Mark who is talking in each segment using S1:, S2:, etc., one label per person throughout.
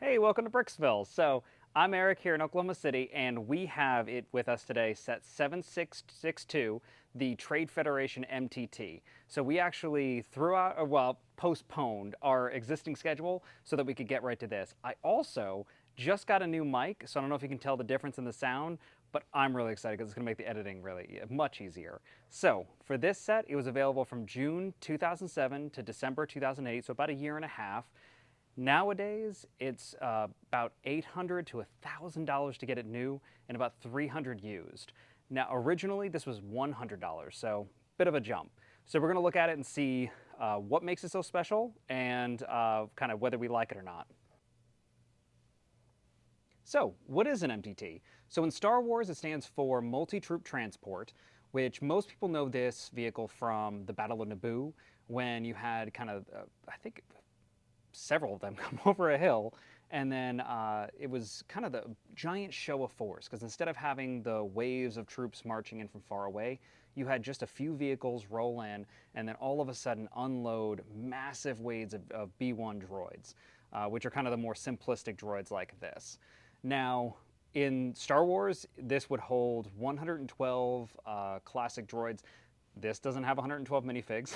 S1: Hey, welcome to Bricksville. So I'm Eric here in Oklahoma City, and we have it with us today, set 7662, the Trade Federation MTT. So we actually postponed our existing schedule so that we could get right to this. I also just got a new mic, so I don't know if you can tell the difference in the sound, but I'm really excited because it's going to make the editing really much easier. So for this set, it was available from June 2007 to December 2008, so about a year and a half. Nowadays, it's about $800 to $1,000 to get it new and about $300 used. Now, originally, this was $100, so bit of a jump. So we're going to look at it and see what makes it so special and kind of whether we like it or not. So, what is an MTT? So in Star Wars, it stands for Multi-Troop Transport, which most people know this vehicle from the Battle of Naboo, when you had kind of, I think, several of them come over a hill, and then it was kind of the giant show of force, because instead of having the waves of troops marching in from far away, you had just a few vehicles roll in and then all of a sudden unload massive waves of B-1 droids, which are kind of the more simplistic droids like this. Now, in Star Wars, this would hold 112 classic droids. This doesn't have 112 minifigs.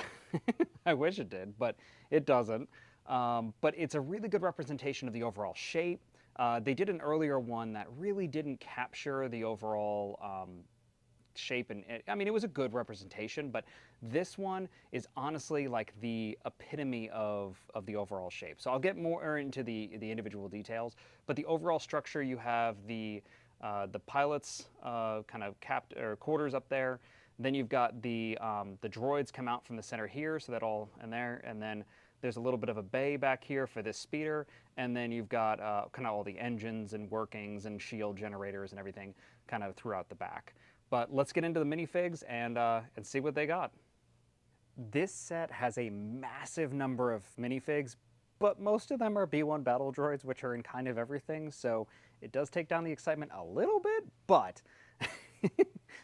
S1: I wish it did, but it doesn't. But it's a really good representation of the overall shape. They did an earlier one that really didn't capture the overall shape, and I mean, it was a good representation, but this one is honestly like the epitome of the overall shape. So I'll get more into the individual details, but the overall structure, you have the pilots kind of capped or quarters up there. Then you've got the droids come out from the center here, so that all in there, and then there's a little bit of a bay back here for this speeder, and then you've got kind of all the engines and workings and shield generators and everything kind of throughout the back. But let's get into the minifigs and see what they got. This set has a massive number of minifigs, but most of them are B-1 battle droids, which are in kind of everything, so it does take down the excitement a little bit, but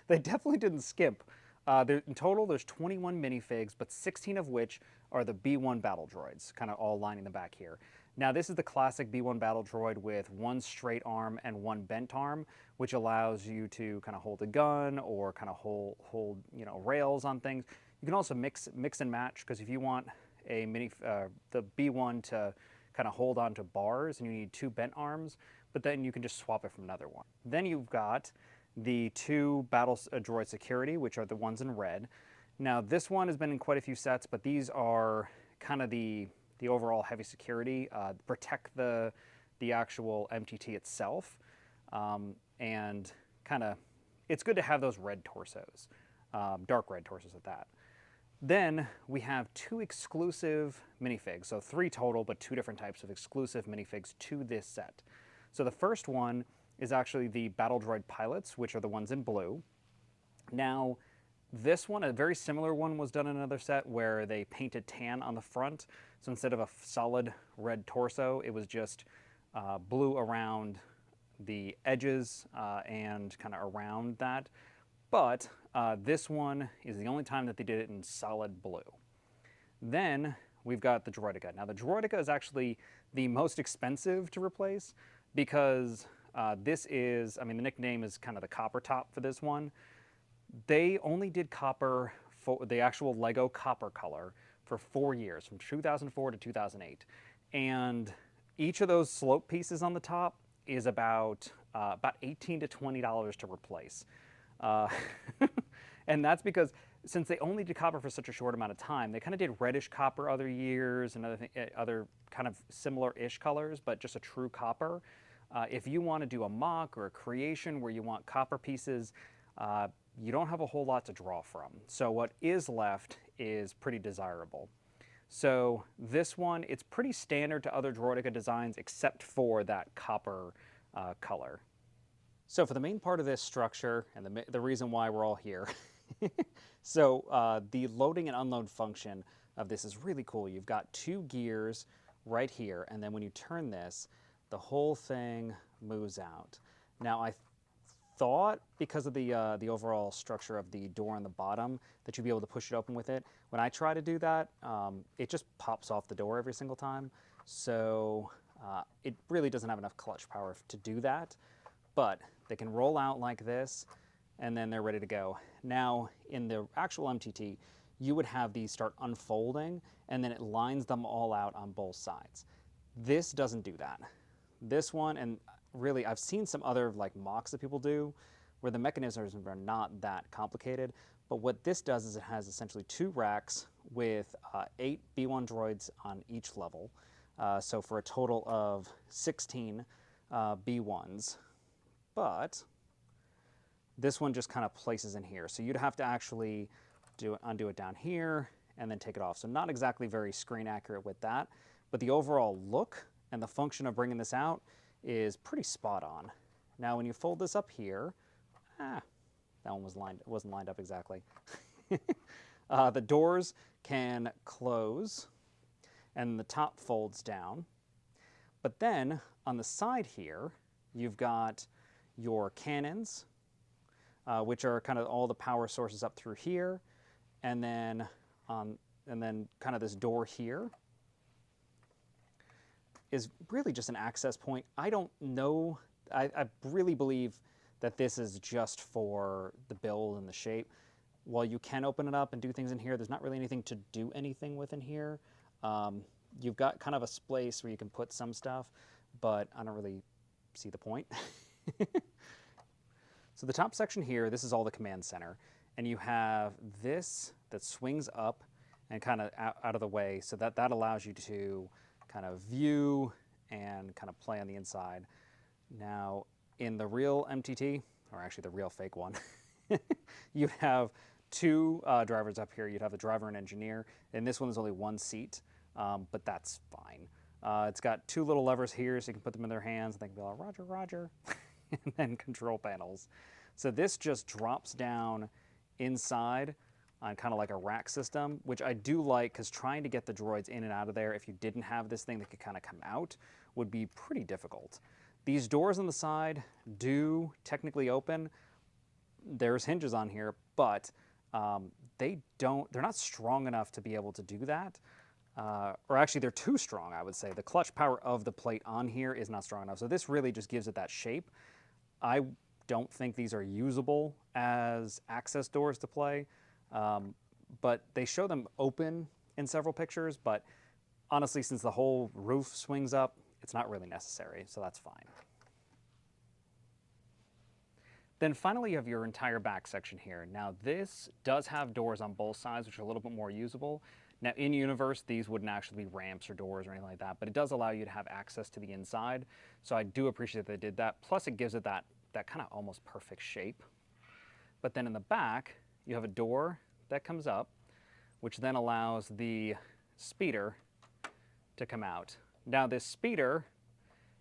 S1: they definitely didn't skimp. In total, there's 21 minifigs, but 16 of which are the B-1 battle droids, kind of all lining the back here. Now, this is the classic B-1 battle droid with one straight arm and one bent arm, which allows you to kind of hold a gun or kind of hold rails on things. You can also mix and match, because if you want the B-1 to kind of hold onto bars, and you need two bent arms, but then you can just swap it from another one. Then you've got the two battle droid security, which are the ones in red. Now, this one has been in quite a few sets, but these are kind of the overall heavy security, protect the actual MTT itself, and kind of, it's good to have those red torsos, dark red torsos at that. Then we have two exclusive minifigs, so 3 total, but 2 different types of exclusive minifigs to this set. So the first one is actually the battle droid pilots, which are the ones in blue. Now, this one, a very similar one, was done in another set where they painted tan on the front. So instead of a solid red torso, it was just blue around the edges and kind of around that. But this one is the only time that they did it in solid blue. Then we've got the Droideka. Now, the Droideka is actually the most expensive to replace, because this is, I mean, the nickname is kind of the copper top for this one. They only did copper, for the actual Lego copper color, for 4 years, from 2004 to 2008. And each of those slope pieces on the top is about $18 to $20 to replace. And that's because, since they only did copper for such a short amount of time, they kind of did reddish copper other years and other kind of similar-ish colors, but just a true copper. If you want to do a mock or a creation where you want copper pieces, you don't have a whole lot to draw from. So what is left is pretty desirable. So this one, it's pretty standard to other Droideka designs, except for that copper color. So for the main part of this structure, and the reason why we're all here, so the loading and unload function of this is really cool. You've got 2 gears right here, and then when you turn this, the whole thing moves out. Now, I thought, because of the overall structure of the door on the bottom, that you'd be able to push it open with it. When I try to do that, it just pops off the door every single time. So It really doesn't have enough clutch power to do that, but they can roll out like this, and then they're ready to go. Now, in the actual MTT, you would have these start unfolding, and then it lines them all out on both sides. This doesn't do that. This one, and really, I've seen some other like mocks that people do, where the mechanisms are not that complicated, but what this does is it has essentially 2 racks with 8 B1 droids on each level, so for a total of 16 B1s, but this one just kind of places in here. So you'd have to actually undo it down here and then take it off. So not exactly very screen accurate with that, but the overall look and the function of bringing this out is pretty spot on. Now when you fold this up here, that one wasn't lined up exactly. The doors can close and the top folds down. But then on the side here, you've got your cannons, which are kind of all the power sources up through here, and then kind of this door here is really just an access point. I don't know, I really believe that this is just for the build and the shape. While you can open it up and do things in here, there's not really anything to do anything with in here. You've got kind of a space where you can put some stuff, but I don't really see the point. So the top section here, this is all the command center, and you have this that swings up and kind of out of the way, so that allows you to kind of view and kind of play on the inside. Now, in the real MTT, or actually the real fake one, you have 2 drivers up here. You'd have the driver and engineer, and this one is only 1 seat, but that's fine. It's got 2 little levers here, so you can put them in their hands, and they can be like, Roger, Roger, and then control panels. So this just drops down inside on kind of like a rack system, which I do like, because trying to get the droids in and out of there, if you didn't have this thing that could kind of come out, would be pretty difficult. These doors on the side do technically open. There's hinges on here, but they're not strong enough to be able to do that. Or actually, they're too strong, I would say. The clutch power of the plate on here is not strong enough. So this really just gives it that shape. I don't think these are usable as access doors to play, but they show them open in several pictures, but honestly, since the whole roof swings up, it's not really necessary, so that's fine. Then finally, you have your entire back section here. Now this does have doors on both sides, which are a little bit more usable. Now in universe, these wouldn't actually be ramps or doors or anything like that, but it does allow you to have access to the inside. So I do appreciate that they did that. Plus it gives it that kind of almost perfect shape. But then in the back, you have a door that comes up, which then allows the speeder to come out. Now this speeder,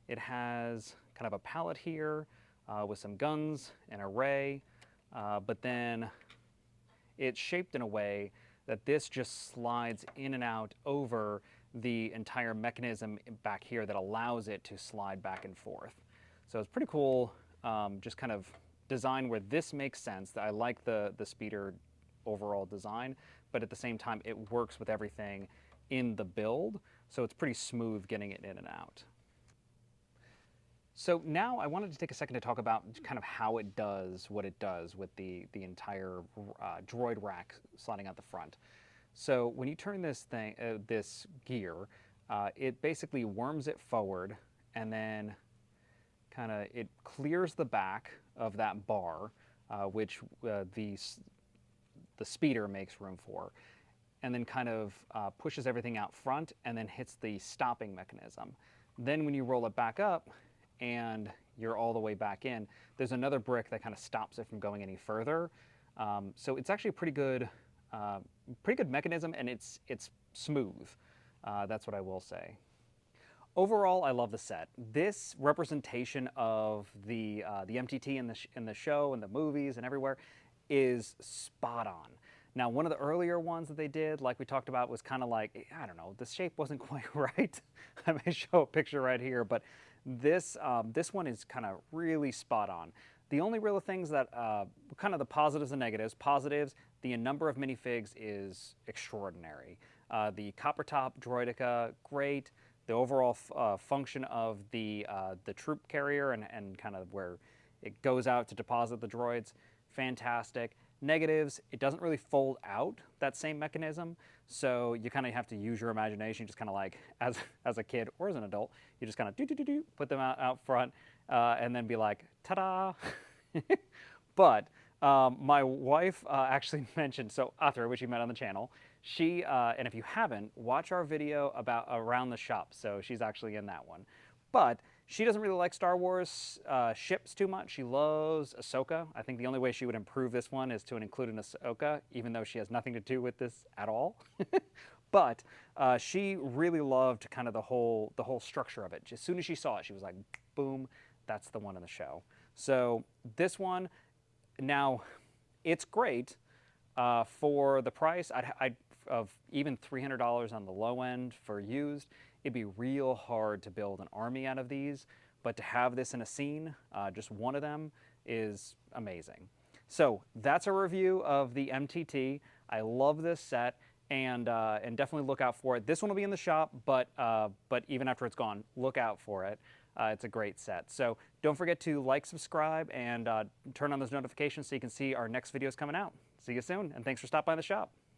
S1: it has kind of a pallet here with some guns, an array, but then it's shaped in a way that this just slides in and out over the entire mechanism back here that allows it to slide back and forth. So it's pretty cool, just kind of design where this makes sense. I like the speeder overall design, but at the same time it works with everything in the build, so it's pretty smooth getting it in and out. So now I wanted to take a second to talk about kind of how it does what it does with the entire droid rack sliding out the front. So when you turn this thing, this gear, it basically worms it forward, and then kind of it clears the back of that bar, which the speeder makes room for, and then kind of pushes everything out front and then hits the stopping mechanism. Then when you roll it back up and you're all the way back in, there's another brick that kind of stops it from going any further. So it's actually a pretty good mechanism, and it's smooth. That's what I will say. Overall, I love the set. This representation of the MTT in the show and the movies and everywhere is spot on. Now, one of the earlier ones that they did, like we talked about, was kind of like, I don't know, the shape wasn't quite right. I may show a picture right here, but this one is kind of really spot on. The only real things that, kind of the positives and negatives. Positives, the number of minifigs is extraordinary. The copper top droideka, great. the overall function of the troop carrier and kind of where it goes out to deposit the droids, fantastic. Negatives, it doesn't really fold out, that same mechanism, so you kind of have to use your imagination, just kind of like, as a kid or as an adult, you just kind of do, put them out front, and then be like, ta-da! But my wife actually mentioned, so Athra, which you met on the channel, she, and if you haven't, watch our video about around the shop, so she's actually in that one. But she doesn't really like Star Wars ships too much. She loves Ahsoka. I think the only way she would improve this one is to include an Ahsoka, even though she has nothing to do with this at all. But she really loved kind of the whole structure of it. As soon as she saw it, she was like, boom, that's the one in the show. So this one, now, it's great for the price. Of even $300 on the low end for used. It'd be real hard to build an army out of these, but to have this in a scene, just one of them, is amazing. So that's a review of the MTT. I love this set, and definitely look out for it. This one will be in the shop, but even after it's gone, look out for it. It's a great set. So don't forget to like, subscribe, and turn on those notifications so you can see our next videos coming out. See you soon, and thanks for stopping by the shop.